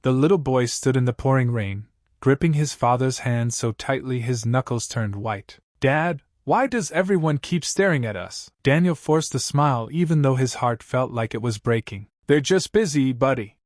The little boy stood in the pouring rain, gripping his father's hand so tightly his knuckles turned white. "Dad, why does everyone keep staring at us?" Daniel forced a smile even though his heart felt like it was breaking. "They're just busy, buddy.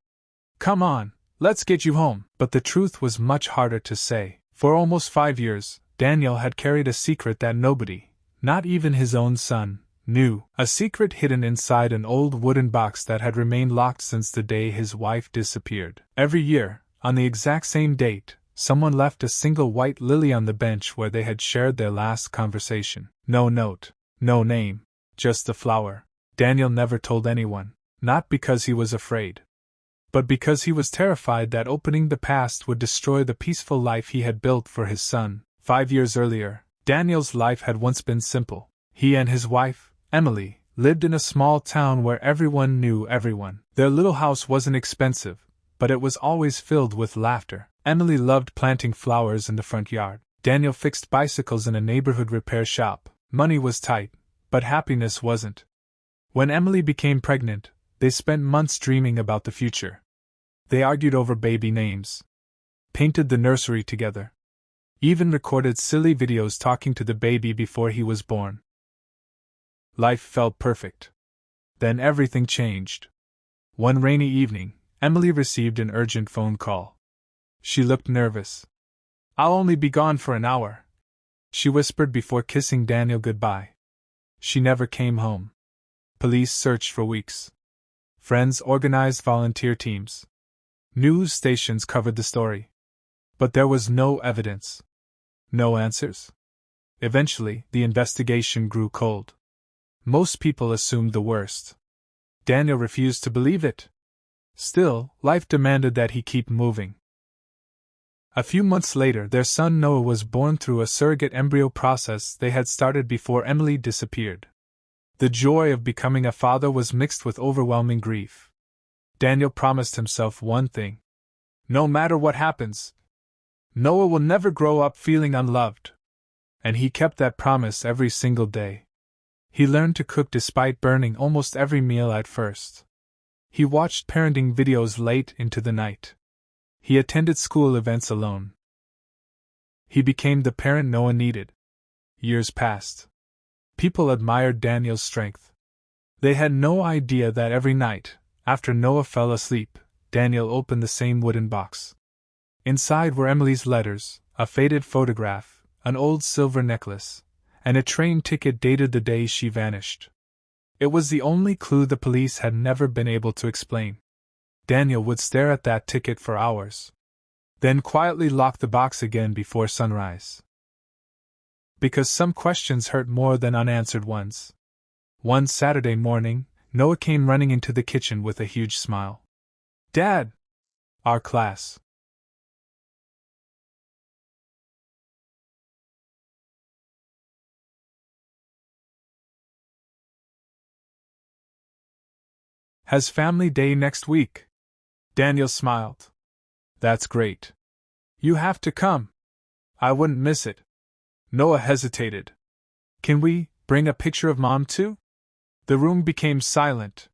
Come on, let's get you home." But the truth was much harder to say. For almost 5 years, Daniel had carried a secret that nobody, not even his own son, knew. A secret hidden inside an old wooden box that had remained locked since the day his wife disappeared. Every year, on the exact same date, someone left a single white lily on the bench where they had shared their last conversation. No note, no name, just the flower. Daniel never told anyone, not because he was afraid, but because he was terrified that opening the past would destroy the peaceful life he had built for his son. 5 years earlier, Daniel's life had once been simple. He and his wife, Emily, lived in a small town where everyone knew everyone. Their little house wasn't expensive, but it was always filled with laughter. Emily loved planting flowers in the front yard. Daniel fixed bicycles in a neighborhood repair shop. Money was tight, but happiness wasn't. When Emily became pregnant, they spent months dreaming about the future. They argued over baby names, painted the nursery together, even recorded silly videos talking to the baby before he was born. Life felt perfect. Then everything changed. One rainy evening, Emily received an urgent phone call. She looked nervous. "I'll only be gone for an hour," she whispered before kissing Daniel goodbye. She never came home. Police searched for weeks. Friends organized volunteer teams. News stations covered the story. But there was no evidence. No answers. Eventually, the investigation grew cold. Most people assumed the worst. Daniel refused to believe it. Still, life demanded that he keep moving. A few months later, their son Noah was born through a surrogate embryo process they had started before Emily disappeared. The joy of becoming a father was mixed with overwhelming grief. Daniel promised himself one thing. No matter what happens, Noah will never grow up feeling unloved. And he kept that promise every single day. He learned to cook despite burning almost every meal at first. He watched parenting videos late into the night. He attended school events alone. He became the parent Noah needed. Years passed. People admired Daniel's strength. They had no idea that every night, after Noah fell asleep, Daniel opened the same wooden box. Inside were Emily's letters, a faded photograph, an old silver necklace, and a train ticket dated the day she vanished. It was the only clue the police had never been able to explain. Daniel would stare at that ticket for hours, then quietly lock the box again before sunrise. Because some questions hurt more than unanswered ones. One Saturday morning, Noah came running into the kitchen with a huge smile. "Dad! Our class has family day next week." Daniel smiled. "That's great. You have to come. I wouldn't miss it." Noah hesitated. "Can we bring a picture of Mom too?" The room became silent.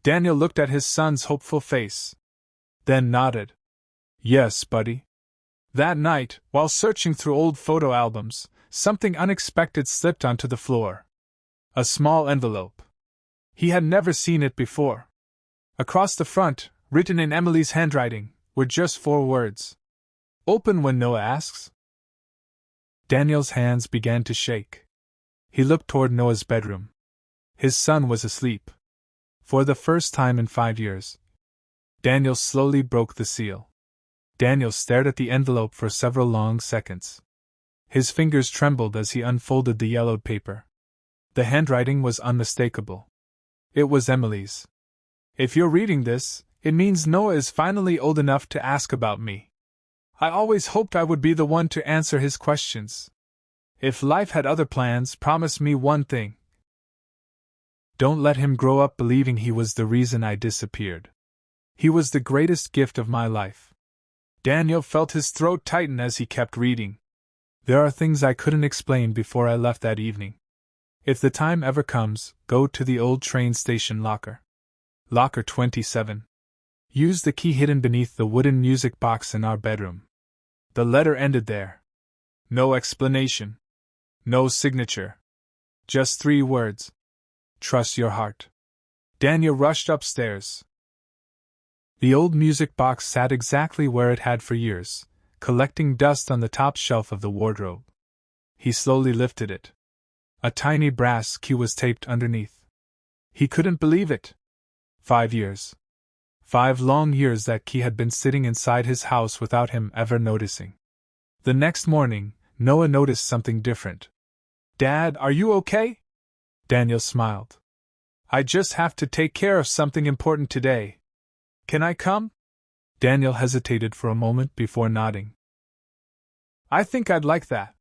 Daniel looked at his son's hopeful face, then nodded. "Yes, buddy." That night, while searching through old photo albums, something unexpected slipped onto the floor. A small envelope. He had never seen it before. Across the front, written in Emily's handwriting, were just 4 words. "Open when Noah asks." Daniel's hands began to shake. He looked toward Noah's bedroom. His son was asleep. For the first time in 5 years. Daniel slowly broke the seal. Daniel stared at the envelope for several long seconds. His fingers trembled as he unfolded the yellowed paper. The handwriting was unmistakable. It was Emily's. "If you're reading this, it means Noah is finally old enough to ask about me. I always hoped I would be the one to answer his questions. If life had other plans, promise me one thing. Don't let him grow up believing he was the reason I disappeared. He was the greatest gift of my life." Daniel felt his throat tighten as he kept reading. "There are things I couldn't explain before I left that evening. If the time ever comes, go to the old train station locker. Locker 27. Use the key hidden beneath the wooden music box in our bedroom. The letter ended there. No explanation. No signature. Just 3 words. Trust your heart. Daniel rushed upstairs. The old music box sat exactly where it had for years, collecting dust on the top shelf of the wardrobe. He slowly lifted it. A tiny brass key was taped underneath. He couldn't believe it. 5 years. 5 long years that key had been sitting inside his house without him ever noticing. The next morning, Noah noticed something different. "Dad, are you okay?" Daniel smiled. "I just have to take care of something important today. Can I come?" Daniel hesitated for a moment before nodding. "I think I'd like that."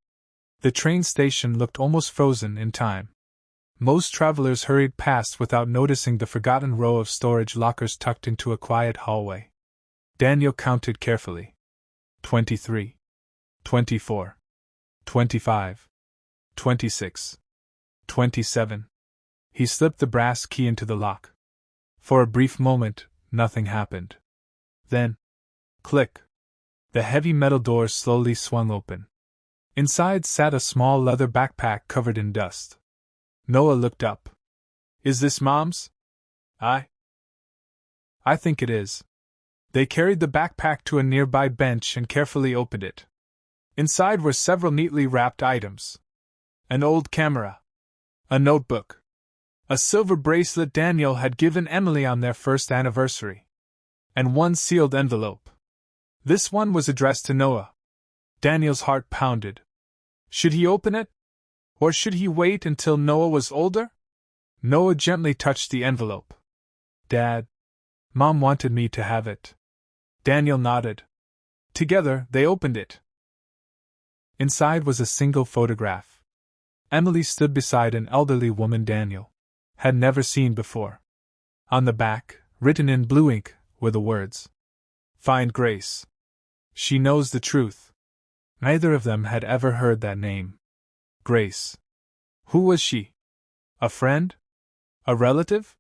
The train station looked almost frozen in time. Most travelers hurried past without noticing the forgotten row of storage lockers tucked into a quiet hallway. Daniel counted carefully. 23. 24. 25. 26. 27. He slipped the brass key into the lock. For a brief moment, nothing happened. Then, click! The heavy metal door slowly swung open. Inside sat a small leather backpack covered in dust. Noah looked up. "Is this Mom's?" I think it is." They carried the backpack to a nearby bench and carefully opened it. Inside were several neatly wrapped items. An old camera. A notebook. A silver bracelet Daniel had given Emily on their first anniversary. And one sealed envelope. This one was addressed to Noah. Daniel's heart pounded. Should he open it? Or should he wait until Noah was older? Noah gently touched the envelope. "Dad, Mom wanted me to have it." Daniel nodded. Together, they opened it. Inside was a single photograph. Emily stood beside an elderly woman Daniel had never seen before. On the back, written in blue ink, were the words, "Find Grace. She knows the truth." Neither of them had ever heard that name. Grace. Who was she? A friend? A relative?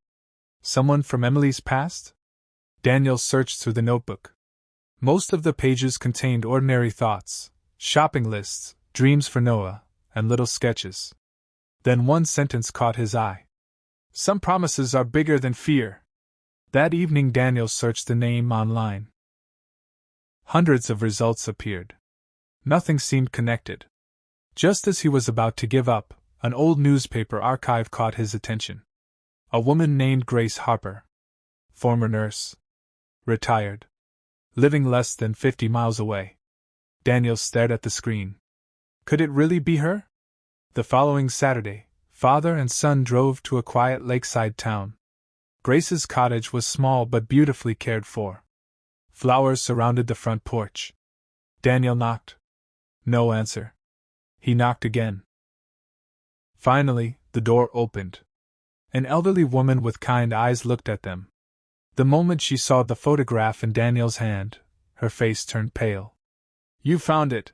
Someone from Emily's past? Daniel searched through the notebook. Most of the pages contained ordinary thoughts, shopping lists, dreams for Noah, and little sketches. Then one sentence caught his eye. "Some promises are bigger than fear." That evening Daniel searched the name online. Hundreds of results appeared. Nothing seemed connected. Just as he was about to give up, an old newspaper archive caught his attention. A woman named Grace Harper. Former nurse. Retired. Living less than 50 miles away. Daniel stared at the screen. Could it really be her? The following Saturday, father and son drove to a quiet lakeside town. Grace's cottage was small but beautifully cared for. Flowers surrounded the front porch. Daniel knocked. No answer. He knocked again. Finally, the door opened. An elderly woman with kind eyes looked at them. The moment she saw the photograph in Daniel's hand, her face turned pale. "You found it,"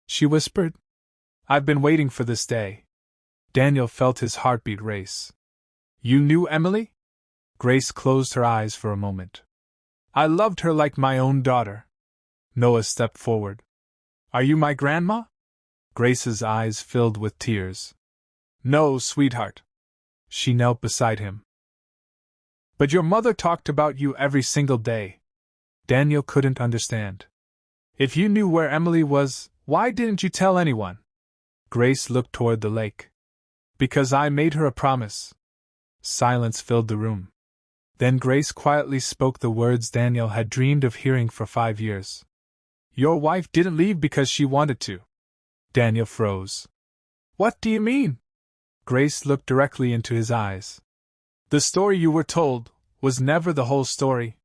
she whispered. "I've been waiting for this day." Daniel felt his heartbeat race. "You knew Emily?" Grace closed her eyes for a moment. "I loved her like my own daughter." Noah stepped forward. "Are you my grandma?" Grace's eyes filled with tears. "No, sweetheart." She knelt beside him. "But your mother talked about you every single day." Daniel couldn't understand. "If you knew where Emily was, why didn't you tell anyone?" Grace looked toward the lake. "Because I made her a promise." Silence filled the room. Then Grace quietly spoke the words Daniel had dreamed of hearing for 5 years. "Your wife didn't leave because she wanted to." Daniel froze. "What do you mean?" Grace looked directly into his eyes. "The story you were told was never the whole story,"